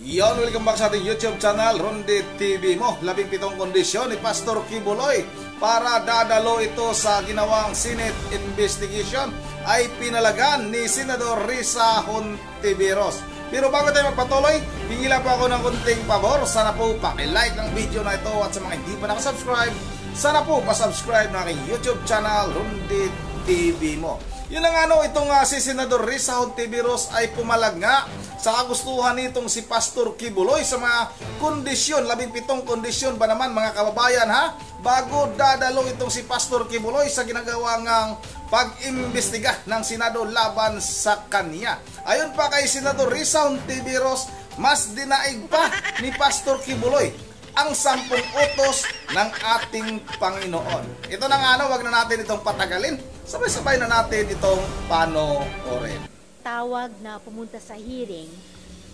Yon, welcome back sa ating YouTube channel, Ronde TV mo. 17 kondisyon ni Pastor Kibuloy para dadalo ito sa ginawang Senate investigation ay pinalagan ni Senador Risa Hontiveros. Pero bago tayo magpatuloy, hingi lang po ako ng konting pabor. Sana po paki-like ng video na ito at sa mga hindi pa nakasubscribe, sana po pasubscribe na aking YouTube channel, Ronde TV mo. Yun ang itong si Senador Risa Hontiveros ay pumalag nga sa kagustuhan nitong si Pastor Kibuloy sa mga kondisyon, 17 kondisyon ba naman mga kababayan ha? Bago dadalo itong si Pastor Kibuloy sa ginagawa ngang pag-imbestiga ng Senado laban sa kanya. Ayon pa kay Senador Risa Hontiveros, mas dinaig pa ni Pastor Kibuloy ang 10 utos ng ating Panginoon. Ito na nga wag na natin itong patagalin. Sabay-sabay na natin itong panoorin. Tawag na pumunta sa hearing,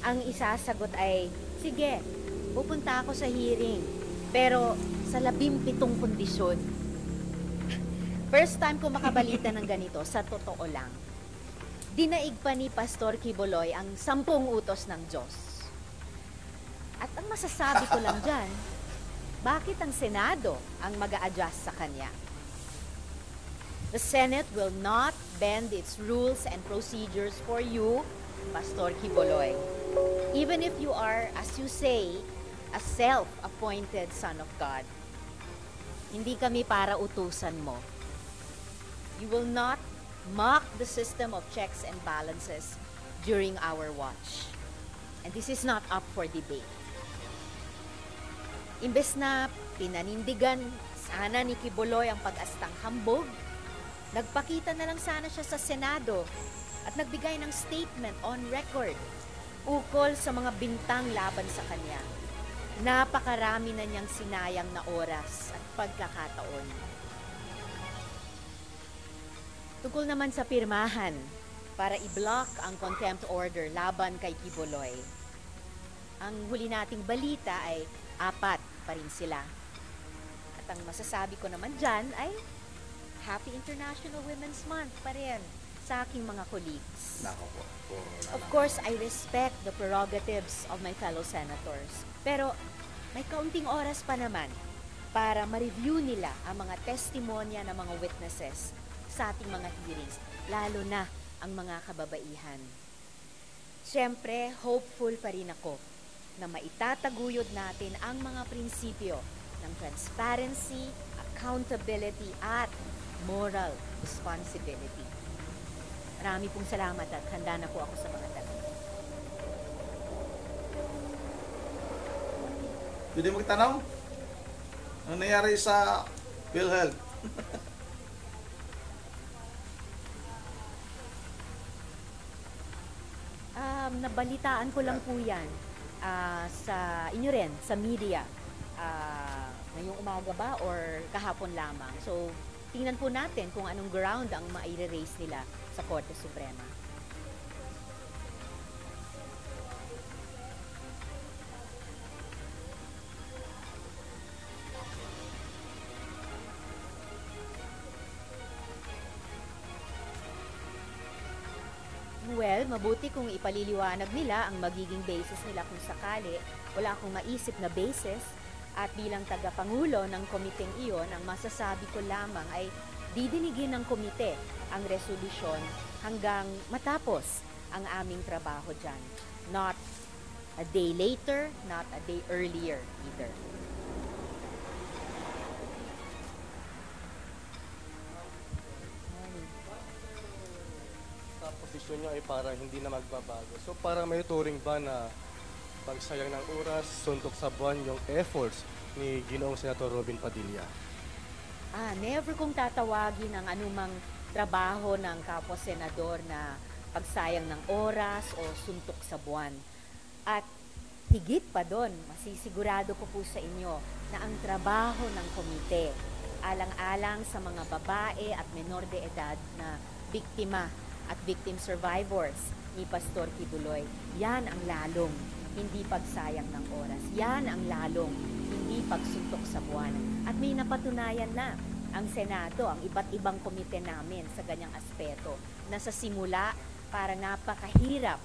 ang isasagot ay, sige, pupunta ako sa hearing, pero sa 17 kondisyon. First time ko makabalita ng ganito, sa totoo lang. Dinaig pa ni Pastor Kibuloy ang 10 utos ng Diyos. At ang masasabi ko lang dyan, bakit ang Senado ang mag-a-adjust sa kanya? The Senate will not bend its rules and procedures for you, Pastor Kibuloy. Even if you are, as you say, a self-appointed son of God. Hindi kami para utusan mo. You will not mock the system of checks and balances during our watch. And this is not up for debate. Imbes na pinanindigan sana ni Kibuloy ang pag-astang hambog, nagpakita na lang sana siya sa Senado at nagbigay ng statement on record ukol sa mga bintang laban sa kanya. Napakarami na niyang sinayang na oras at pagkakataon. Tungkol naman sa pirmahan para i-block ang contempt order laban kay Kibuloy, ang huli nating balita ay 4 pa rin sila. At ang masasabi ko naman dyan ay Happy International Women's Month pa rin sa aking mga colleagues. Of course, I respect the prerogatives of my fellow senators. Pero may kaunting oras pa naman para ma-review nila ang mga testimonya ng mga witnesses sa ating mga hearings, lalo na ang mga kababaihan. Siyempre, hopeful pa rin ako na maitataguyod natin ang mga prinsipyo ng transparency, accountability, at moral responsibility. Marami pong salamat at handa na po ako sa mga tanong. Pwede magtanong? Ano nangyari sa PhilHealth? Nabalitaan ko lang po yan sa inyo rin, sa media. Ngayong umaga ba or kahapon lamang. So, tingnan po natin kung anong ground ang maire-raise nila sa Korte Suprema. Well, mabuti kung ipaliliwanag nila ang magiging basis nila kung sakali. Wala akong maisip na basis. At bilang tagapangulo ng komiteng iyon, ang masasabi ko lamang ay didinigin ng komite ang resolusyon hanggang matapos ang aming trabaho dyan. Not a day later, not a day earlier either. Sa posisyon niya ay parang hindi na magbabago. So parang may turing ba na pagsayang ng oras, suntok sa buwan yung efforts ni Ginoong Senator Robin Padilla? Never kong tatawagin ang anumang trabaho ng kapwa-senador na pagsayang ng oras o suntok sa buwan. At higit pa doon, masisigurado ko po sa inyo na ang trabaho ng komite, alang-alang sa mga babae at menor de edad na biktima at victim survivors ni Pastor Kibuloy, yan ang lalong hindi pagsayang ng oras. Yan ang lalong hindi pagsuntok sa buwan. At may napatunayan na ang Senado, ang iba't ibang komite namin sa ganyang aspeto, na sa simula para napakahirap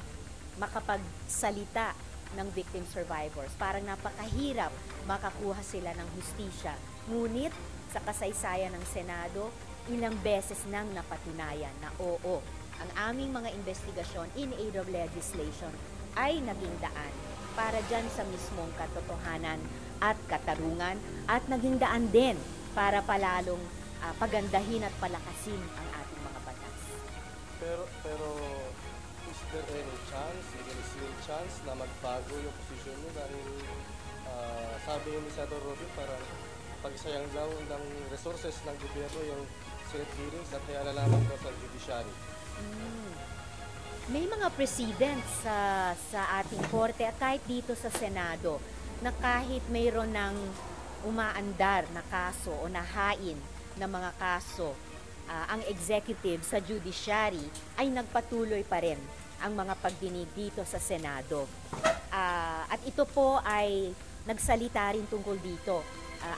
makapagsalita ng victim survivors. Parang napakahirap makakuha sila ng hustisya. Ngunit sa kasaysayan ng Senado, ilang beses nang napatunayan na oo, ang aming mga investigasyon in aid of legislation ay naging daan para dyan sa mismong katotohanan at katarungan at naging daan din para palalong pagandahin at palakasin ang ating mga batas. Pero is there any chance, even slim chance na magbago yung posisyon niyo dahil sabi ni Senator Robin parang pagsayang daw ng resources ng gobyerno yung Senate hearings at kaya nalaman ko sa judiciary. May mga precedents sa ating korte at kahit dito sa Senado na kahit mayroon ng umaandar na kaso o nahain na mga kaso, ang executive sa judiciary ay nagpatuloy pa rin ang mga pagdinig dito sa Senado. At ito po ay nagsalita rin tungkol dito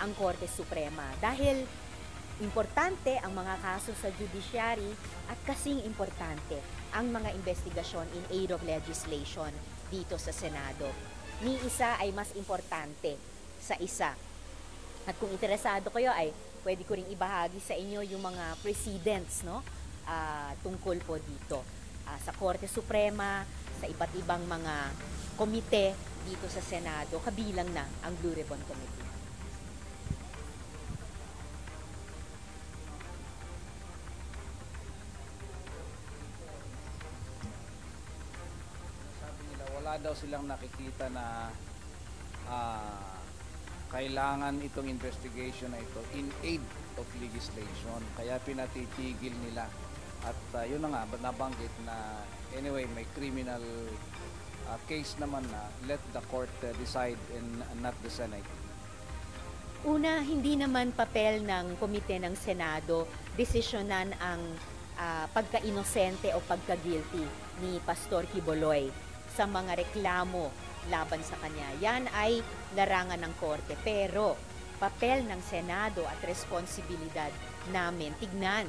ang Korte Suprema dahil importante ang mga kaso sa judiciary at kasing importante ang mga investigasyon in aid of legislation dito sa Senado. Ni isa ay mas importante sa isa. At kung interesado kayo ay pwede ko ring ibahagi sa inyo yung mga precedents, no? Tungkol po dito. Sa Korte Suprema, sa iba't ibang mga komite dito sa Senado, kabilang na ang Blue Ribbon Committee. Sabi nila, wala daw silang nakikita na kailangan itong investigation na ito in aid of legislation. Kaya pinatitigil nila. At yun na nga, nabanggit na anyway, may criminal case naman na let the court decide and not the Senate. Una, hindi naman papel ng komite ng Senado desisyonan ang pagka-inosente o pagka-guilty ni Pastor Quiboloy sa mga reklamo laban sa kanya. Yan ay larangan ng korte. Pero papel ng Senado at responsibilidad namin tignan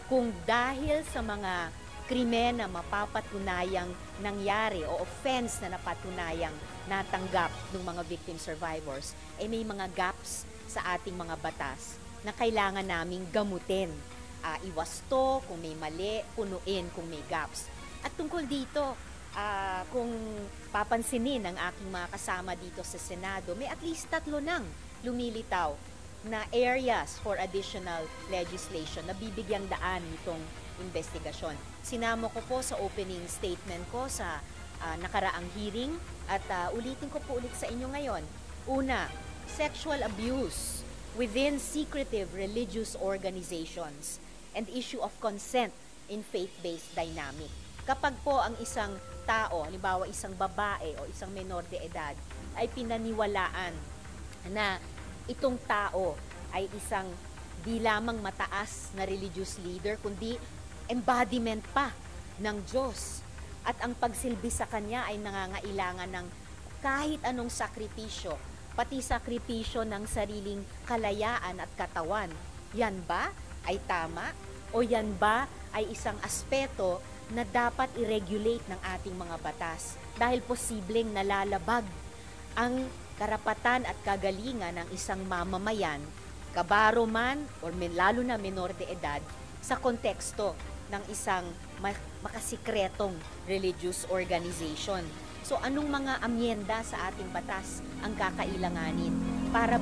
kung dahil sa mga krimen na mapapatunayang nangyari o offense na napatunayang natanggap ng mga victim survivors, ay may mga gaps sa ating mga batas na kailangan naming gamutin. Iwasto kung may mali, punuin kung may gaps. At tungkol dito, kung papansinin ng aking mga kasama dito sa Senado, may at least 3 nang lumilitaw na areas for additional legislation na bibigyang daan nitong investigasyon. Sinama ko po sa opening statement ko sa nakaraang hearing at ulitin ko po ulit sa inyo ngayon. Una, sexual abuse within secretive religious organizations and issue of consent in faith-based dynamic. Kapag po ang isang tao, halimbawa isang babae o isang menor de edad, ay pinaniwalaan na itong tao ay isang di lamang mataas na religious leader, kundi embodiment pa ng Diyos. At ang pagsilbi sa kanya ay nangangailangan ng kahit anong sakripisyo, pati sakripisyo ng sariling kalayaan at katawan. Yan ba ay tama? O yan ba ay isang aspeto na dapat i-regulate ng ating mga batas dahil posibleng nalalabag ang karapatan at kagalingan ng isang mamamayan, kabaro man o lalo na menor de edad, sa konteksto ng isang makasikretong religious organization. So anong mga amyenda sa ating batas ang kakailanganin para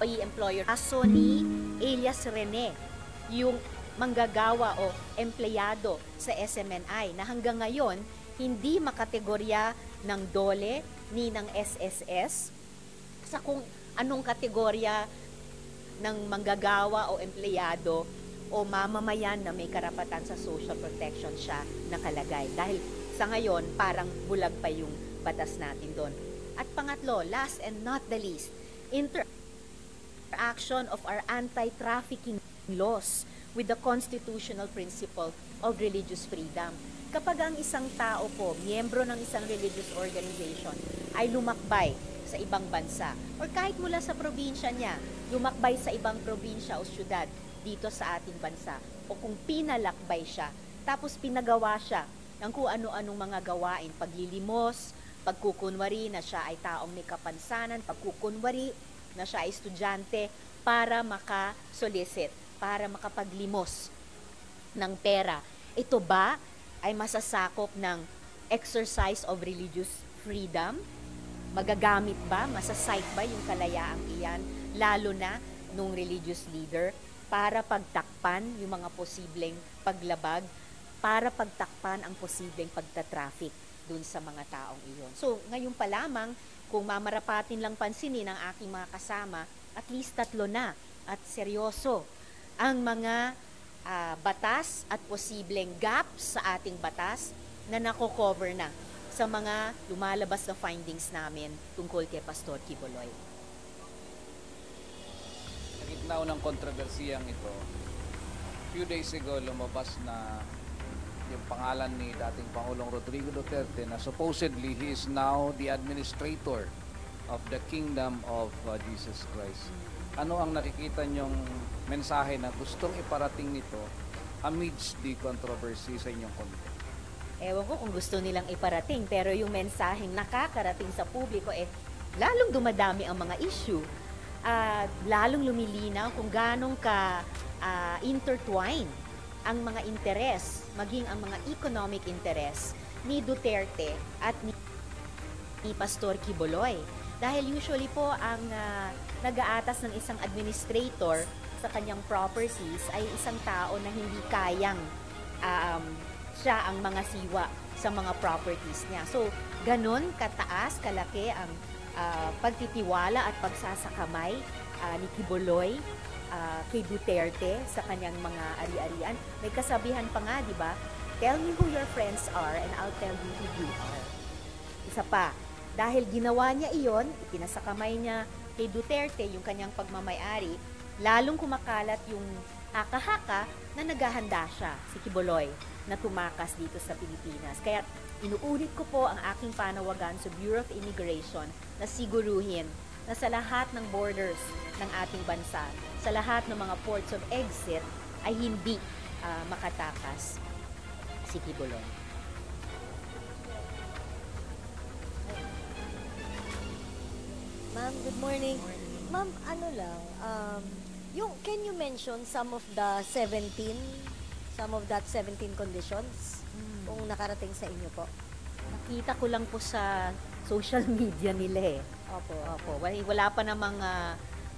employer. Kaso ni Elias Rene, yung manggagawa o empleyado sa SMNI na hanggang ngayon hindi makategorya ng DOLE ni ng SSS sa kung anong kategorya ng manggagawa o empleyado o mamamayan na may karapatan sa social protection siya nakalagay. Dahil sa ngayon, parang bulag pa yung batas natin doon. At pangatlo, last and not the least, interaction of our anti-trafficking laws with the constitutional principle of religious freedom. Kapag ang isang tao po, miyembro ng isang religious organization, ay lumakbay sa ibang bansa or kahit mula sa probinsya niya, lumakbay sa ibang probinsya o syudad dito sa ating bansa, o kung pinalakbay siya, tapos pinagawa siya ng kung ano-anong mga gawain, paglilimos, pagkukunwari na siya ay taong may kapansanan, pagkukunwari na siya ay estudyante para makasolicit, para makapaglimos ng pera. Ito ba ay masasakop ng exercise of religious freedom? Magagamit ba, masasite ba yung kalayaang iyan, lalo na nung religious leader, para pagtakpan yung mga posibleng paglabag, para pagtakpan ang posibleng pagtatraffic dun sa mga taong iyon. So, ngayon pa lamang, kung mamarapatin lang pansinin ng aking mga kasama, at least 3 na at seryoso ang mga batas at posibleng gaps sa ating batas na nako-cover na sa mga lumalabas na findings namin tungkol kay Pastor Quiboloy. Sa gitna ng kontrobersiyang ito, few days ago lumabas na yung pangalan ni dating Pangulong Rodrigo Duterte na supposedly he is now the administrator of the kingdom of Jesus Christ. Ano ang nakikita niyong mensahe na gustong iparating nito amidst the controversy sa inyong komite? Ewan ko kung gusto nilang iparating, pero yung mensaheng nakakarating sa publiko, lalong dumadami ang mga issue. Lalong lumilinaw kung ganong ka intertwine ang mga interes, maging ang mga economic interes ni Duterte at ni Pastor Quiboloy. Dahil usually po ang nag-aatas ng isang administrator sa kanyang properties ay isang tao na hindi kayang siya ang mga siwa sa mga properties niya. So, ganon kataas, kalaki ang pagtitiwala at pagsasakamay ni Quiboloy kay Duterte sa kanyang mga ari-arian. May kasabihan pa nga, di ba? Tell me who your friends are and I'll tell you who you are. Isa pa, dahil ginawa niya iyon, ipinasakamay niya kay Duterte yung kanyang pagmamayari, lalong kumakalat yung haka-haka na naghahanda siya, si Quiboloy, na tumakas dito sa Pilipinas. Kaya inuulit ko po ang aking panawagan sa Bureau of Immigration na siguruhin na sa lahat ng borders ng ating bansa, sa lahat ng mga ports of exit, ay hindi makatakas si Quiboloy. Ma'am, good morning. Ma'am, ano lang, can you mention some of that 17 conditions kung nakarating sa inyo po? Nakita ko lang po sa social media nila Opo. Opo. Wala pa namang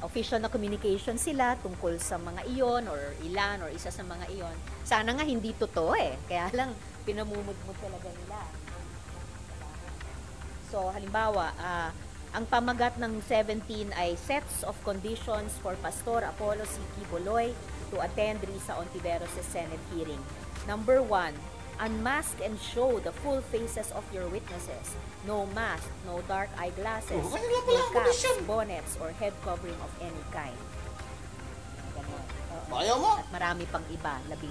official na communication sila tungkol sa mga iyon or ilan or isa sa mga iyon. Sana nga hindi totoo Kaya lang pinamumudmud talaga nila. So halimbawa, ang pamagat ng 17 ay sets of conditions for Pastor Apollo C. Quiboloy to attend Risa Ontiveros' Senate hearing. Number 1, unmask and show the full faces of your witnesses. No mask, no dark eyeglasses, no caps, bonnets, or head covering of any kind. Ganon. Ayaw mo? At marami pang iba, 16.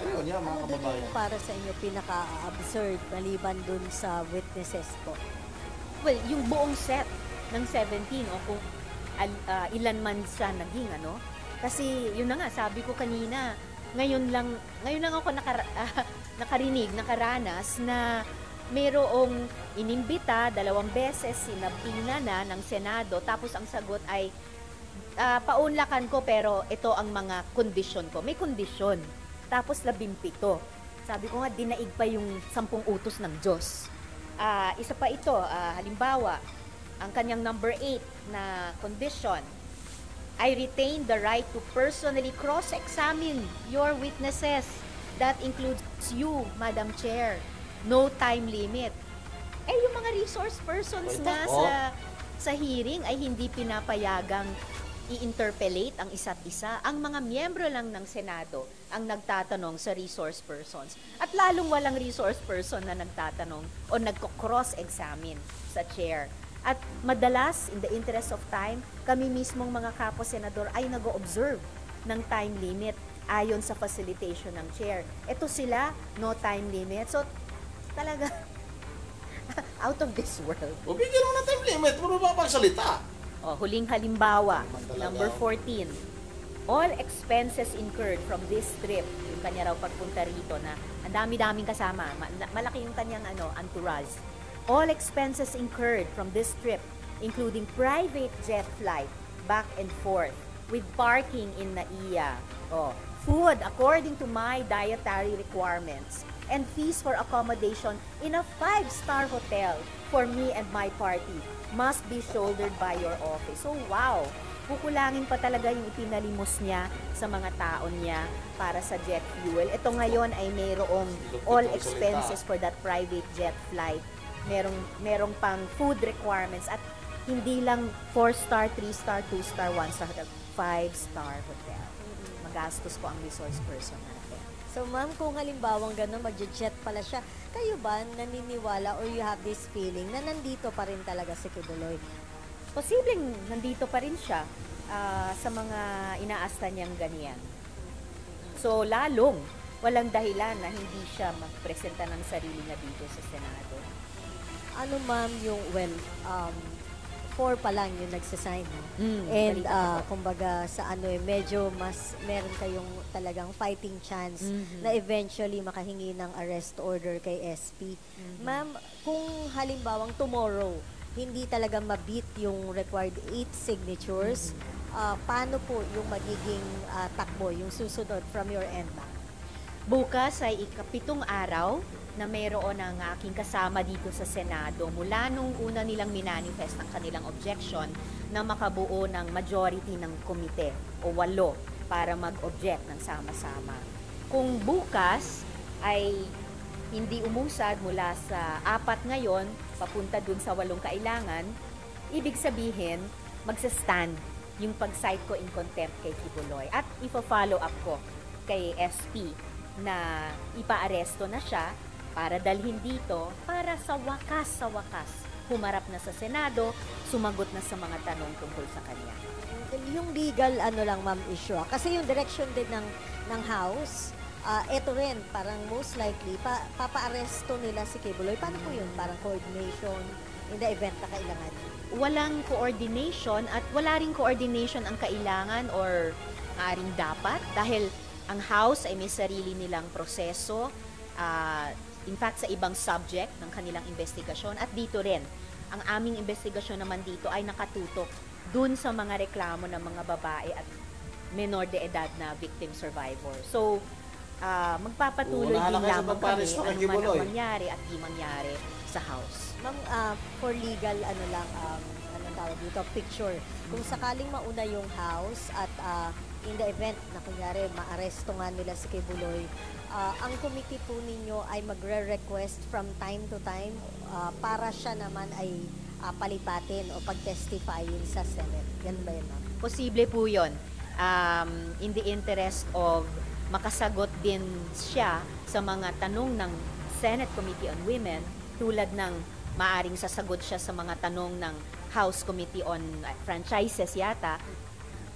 Ayun yan, mga Ano din kababayan. yung para sa inyo pinaka-absurd maliban dun sa witnesses po? Well, yung buong set ng 17 o kung ilan man siya naging kasi yun na nga sabi ko kanina, ngayon lang ako nakaranas na mayroong inimbita 2 beses, sinabina na ng Senado, tapos ang sagot ay paunlakan ko pero ito ang mga kondisyon ko. May kondisyon. Tapos 17. Sabi ko nga, dinaig pa yung 10 utos ng Diyos. Isa pa ito, halimbawa, ang kanyang number 8 na condition, I retain the right to personally cross-examine your witnesses. That includes you, Madam Chair. No time limit. Yung mga resource persons nga sa hearing ay hindi pinapayagang i-interpellate ang isa't isa. Ang mga miyembro lang ng Senado ang nagtatanong sa resource persons. At lalong walang resource person na nagtatanong o nagko-cross-examine sa chair. At madalas, in the interest of time, kami mismong mga kapo-senador ay nag-observe ng time limit ayon sa facilitation ng chair. Ito sila, no time limit. So, talaga, out of this world. O bigyan mo na time limit, puro ba pagsalita? Huling halimbawa, Talaga. number 14. All expenses incurred from this trip, yung kanya raw pagpunta rito na ang dami-daming kasama, malaki yung kanyang entourage. All expenses incurred from this trip, including private jet flight, back and forth, with parking in NAIA, food according to my dietary requirements, and fees for accommodation in a 5-star hotel for me and my party must be shouldered by your office. So wow, kukulangin pa talaga yung ipinalimos niya sa mga taon niya para sa jet fuel. Ito ngayon ay mayroong all expenses for that private jet flight. Merong pang food requirements at hindi lang 4-star, 3-star, 2-star, 1-star hotel, 5-star hotel. Magastos po ang resource person natin. So ma'am, kung halimbawang gano'n, mag-jet pala siya, kayo ba naniniwala or you have this feeling na nandito pa rin talaga si Kibuloy? Posibleng nandito pa rin siya sa mga inaasta niyang ganyan. So lalong walang dahilan na hindi siya magpresenta ng sarili niya dito sa Senado. Ano ma'am yung, 4 pa lang yung nagsasign. And balita ko. kumbaga sa medyo mas meron kayong talagang fighting chance na eventually makahingi ng arrest order kay SP. Ma'am, kung halimbawang tomorrow, hindi talaga mabit yung required 8 signatures, paano po yung magiging takbo, yung susunod from your end, ma'am? Bukas ay ika-7 araw na mayroon ang aking kasama dito sa Senado mula nung una nilang minanifest ang kanilang objection na makabuo ng majority ng komite o 8 para mag-object ng sama-sama. Kung bukas ay hindi umusad mula sa 4 ngayon papunta dun sa 8 kailangan, ibig sabihin magsa-stand yung pag-cite ko in contempt kay Kibuloy at ipa-follow up ko kay SP na ipaaresto na siya para dalhin dito para sa wakas humarap na sa Senado, sumagot na sa mga tanong tungkol sa kanya. Yung legal lang ma'am issue. Kasi yung direction din ng House, ito rin parang most likely papa-aresto nila si Kibuloy. Paano po yun? Parang coordination in the event na kailangan. Walang coordination at wala ring coordination ang kailangan or maaring dapat dahil ang House ay may sarili nilang proseso. In fact, sa ibang subject ng kanilang investigasyon at dito rin, ang aming investigasyon naman dito ay nakatutok dun sa mga reklamo ng mga babae at menor de edad na victim survivor. So, magpapatuloy din lamang kami ano man ang mangyari at di mangyari sa House. Ma'am, for legal, anong tawag dito, picture. Kung sakaling mauna yung House at in the event na kunyari maaresto nga nila si Kibuloy, ang committee po ninyo ay magre-request from time to time para siya naman ay palipatin o pag-testifyin sa Senate. Yan ba yun, ma'am? Posible po yun. In the interest of makasagot din siya sa mga tanong ng Senate Committee on Women tulad ng maaring sasagot siya sa mga tanong ng House Committee on Franchises yata,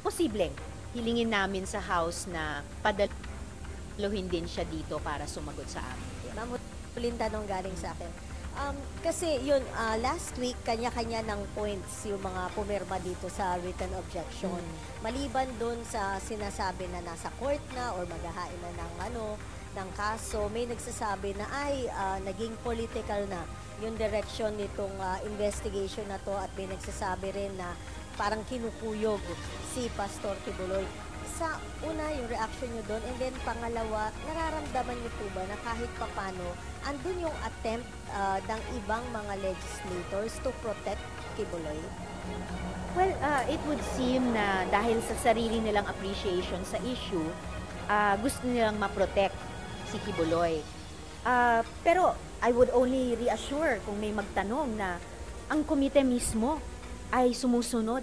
posibleng hilingin namin sa House na padaluhin din siya dito para sumagot sa amin. Ma'am, huling tanong galing sa akin. Kasi yun, last week, kanya-kanya ng points yung mga pumirma dito sa written objection. Maliban dun sa sinasabi na nasa court na or maghahain na ng kaso, may nagsasabi na naging political na yung direction nitong investigation na to at may nagsasabi rin na parang kinukuyog si Pastor Kibuloy. Sa una, yung reaction nyo doon, and then pangalawa, nararamdaman nyo po ba na kahit papano, andun yung attempt ng ibang mga legislators to protect Kibuloy? Well, it would seem na dahil sa sarili nilang appreciation sa issue, gusto nilang ma-protect si Kibuloy. Pero I would only reassure kung may magtanong na ang komite mismo ay sumusunod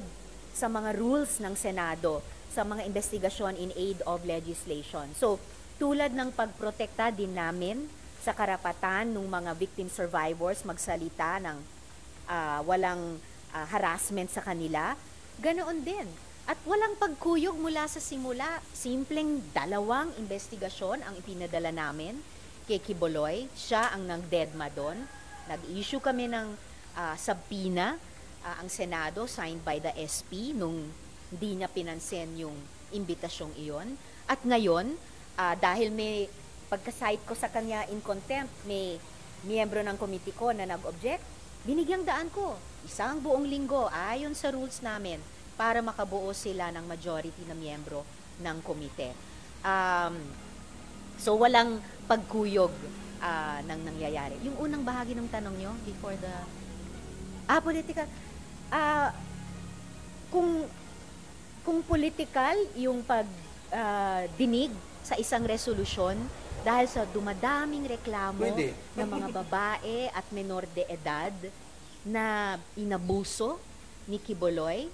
sa mga rules ng Senado sa mga investigasyon in aid of legislation. So, tulad ng pagprotekta din namin sa karapatan ng mga victim survivors magsalita ng walang harassment sa kanila, ganoon din. At walang pagkuyog mula sa simula. Simpleng 2 investigasyon ang ipinadala namin kay Kibuloy. Siya ang nagdedma doon. Nag-issue kami ng subpoena, ang Senado, signed by the SP, nung hindi niya pinansin yung imbitasyong iyon. At ngayon, dahil may pagka-cite ko sa kanya in contempt, may miyembro ng committee ko na nag-object, binigyang daan ko isang buong linggo ayon sa rules namin para makabuo sila ng majority na miyembro ng komite. So walang pagkuyog ng nangyayari. Yung unang bahagi ng tanong nyo before the political, kung political yung dinig sa isang resolusyon dahil sa dumadaming reklamo ng mga babae at menor de edad na inabuso ni Quiboloy,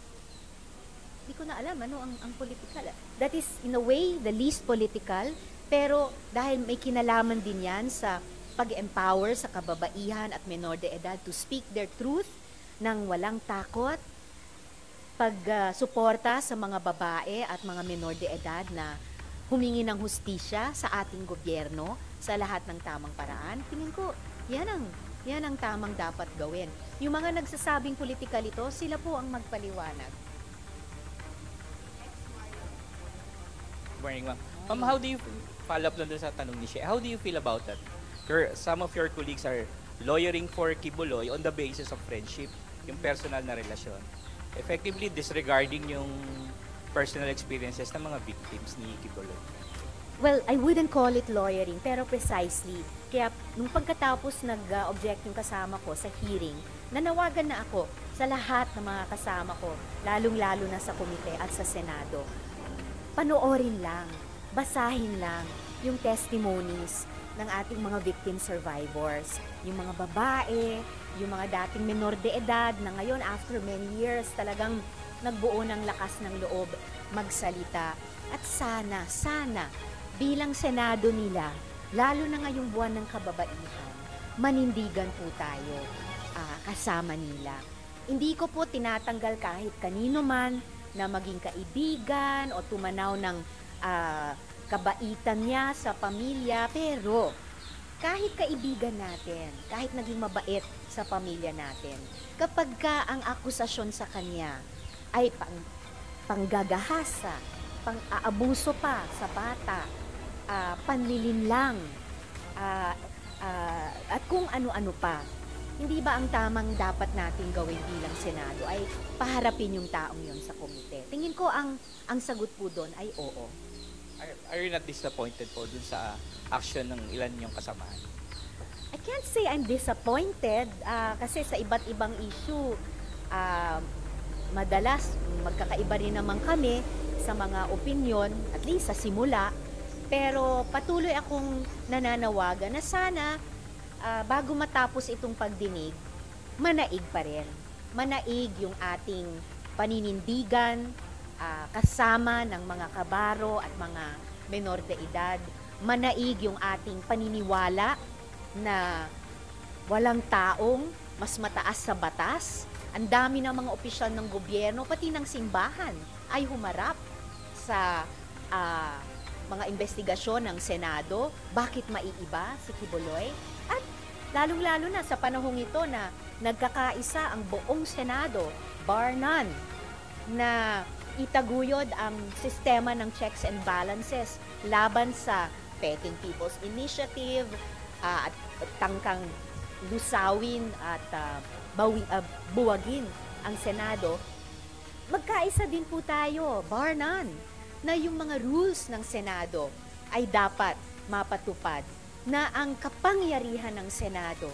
hindi ko na alam ano ang political. That is in a way the least political, pero dahil may kinalaman din yan sa pag-empower sa kababaihan at menor de edad to speak their truth nang walang takot, pag-suporta sa mga babae at mga menor de edad na humingi ng hustisya sa ating gobyerno sa lahat ng tamang paraan. Tingin ko, yan ang tamang dapat gawin. Yung mga nagsasabing political ito, sila po ang magpaliwanag. Morning, ma'am. Ma'am, how do you follow up doon sa tanong ni Shea? How do you feel about that? Some of your colleagues are lawyering for Quiboloy on the basis of friendship, yung personal na relasyon. Effectively disregarding yung personal experiences ng mga victims ni Quiboloy. Well, I wouldn't call it lawyering, pero precisely. Kaya nung pagkatapos nag-object yung kasama ko sa hearing, nanawagan na ako sa lahat ng mga kasama ko, lalong-lalo na sa komite at sa Senado. Panoorin lang, basahin lang yung testimonies ng ating mga victim survivors, yung mga babae, yung mga dating menor de edad na ngayon after many years talagang nagbuo ng lakas ng loob magsalita. At sana bilang Senado nila, lalo na ngayong buwan ng kababaihan, manindigan po tayo kasama nila. Hindi ko po tinatanggal kahit kanino man na maging kaibigan o tumanaw ng kabaitan niya sa pamilya, pero kahit kaibigan natin, kahit naging mabait sa pamilya natin, kapag ang akusasyon sa kanya ay panggagahasa, pang-aabuso pa sa bata, panlilinlang, at kung ano-ano pa, hindi ba ang tamang dapat natin gawin bilang Senado ay paharapin yung taong yon sa komite? Tingin ko ang sagot po doon ay oo. Are you not disappointed po dun sa action ng ilan yung kasamahan? I can't say I'm disappointed kasi sa iba't ibang issue, madalas magkakaiba rin naman kami sa mga opinyon, at least sa simula, pero patuloy akong nananawagan na sana bago matapos itong pagdinig, manaig pa rin. Manaig yung ating paninindigan, kasama ng mga kabaro at mga menor de edad. Manaig yung ating paniniwala na walang taong mas mataas sa batas. Ang dami ng mga opisyal ng gobyerno, pati ng simbahan, ay humarap sa mga investigasyon ng Senado. Bakit maiiba si Quiboloy? At lalong-lalo na sa panahong ito na nagkakaisa ang buong Senado, bar none, na itaguyod ang sistema ng checks and balances laban sa Peking People's Initiative at tangkang lusawin at buwagin ang Senado. Magkaisa din po tayo, bar none, na yung mga rules ng Senado ay dapat mapatupad, na ang kapangyarihan ng Senado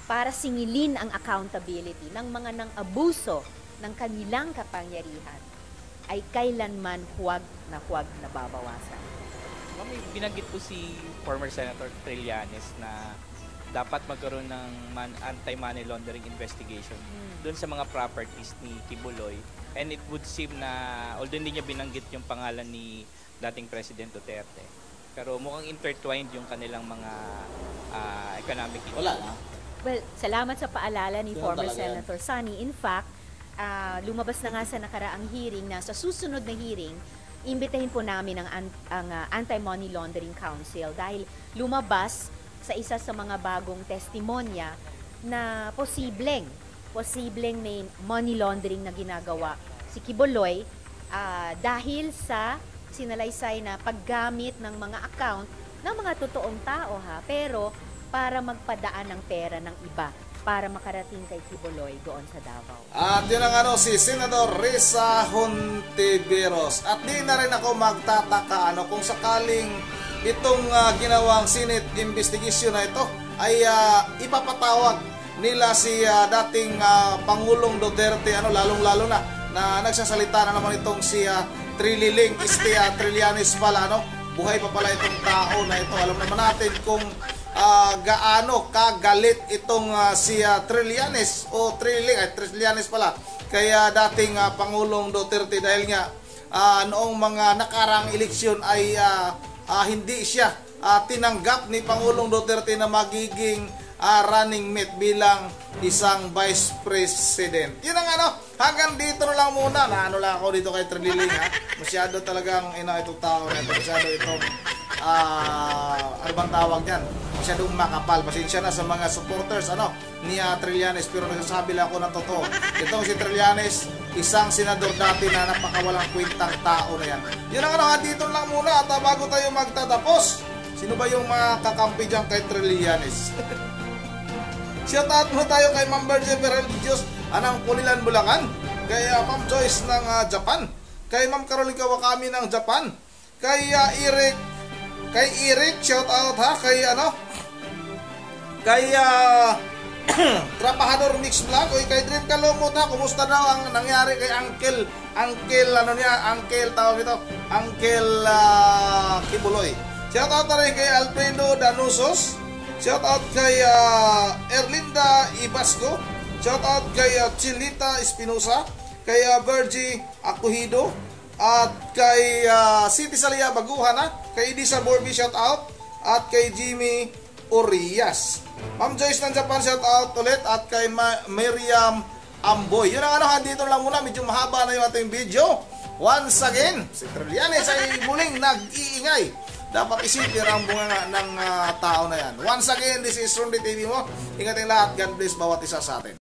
para singilin ang accountability ng mga nang-abuso ng kanilang kapangyarihan ay kailanman huwag na babawasan. Ma'am, may binanggit po si former Senator Trillanes na dapat magkaroon ng anti-money laundering investigation doon sa mga properties ni Quiboloy. And it would seem na, although hindi niya binanggit yung pangalan ni dating President Duterte, pero mukhang intertwined yung kanilang mga economic issues. Wala na. Well, salamat sa paalala ni Yun former talaga Senator Sonny. In fact, lumabas na nga sa nakaraang hearing na sa susunod na hearing, imbitahin po namin ang Anti-Money Laundering Council dahil lumabas sa isa sa mga bagong testimonya na posibleng may money laundering na ginagawa si Quiboloy dahil sa sinalaysay na paggamit ng mga account ng mga totoong tao pero para magpadaan ng pera ng iba para makarating kay Quiboloy doon sa Davao. At yun ang si Senador Risa Hontiveros. At di na rin ako magtataka kung sakaling itong ginawang Senate investigation na ito ay ipapatawag nila si dating Pangulong Duterte, lalong-lalo na nagsasalita na naman itong si Trililing Trillanes pala, buhay pa pala itong tao na ito. Alam naman natin kung gaano kagalit itong si Trillanes o Trillanes pala kaya dating Pangulong Duterte dahil nga noong mga nakarang eleksyon ay hindi siya tinanggap ni Pangulong Duterte na magiging running mate bilang isang vice president. Yun ang hanggang dito na lang muna. Lang ako dito kay Trililing Masyado talagang itong tao na ito. Masyado itong ano bang tawag yan? Masyadong makapal. Pasensya na sa mga supporters ni Trillanes, pero nagsasabi lang ako ng totoo. Itong si Trillanes, isang senador dati na napakawalang kwentang tao na yan. Yun ang dito lang muna. At bago tayo magtatapos, sino ba yung mga kakampi dyan kay Trillanes? Shout out mo tayo kay Ma'am Virgin Diyos anang Pulilan, Bulacan, kay Ma'am Joyce ng Japan, kay Ma'am Caroline Kawakami ng Japan, kay Eric, shout out kay Trabajador Mix Vlog, kay Dream Kalumot kumusta daw ang nangyari kay Uncle tawag ito, Uncle Quiboloy. Shout out na rin kay Alfredo Danusos, shout out kay Erlinda Ibasco, shout out kay Chilita Espinosa, kay Virgie Akuhido, at kay City Salia Baguhan, kay Edisa Borby shout out, at kay Jimmy Urias. Ma'am Joyce ng Japan shout out ulit, at kay Miriam Amboy. Yun ang dito lang muna, medyo mahaba na yung ating video. Once again, si Trillanes ay muling nag-iingay. Dapat isipin ang bunga ng tao na yan. Once again, this is Ronde TV mo. Ingating lahat. God bless bawat isa sa atin.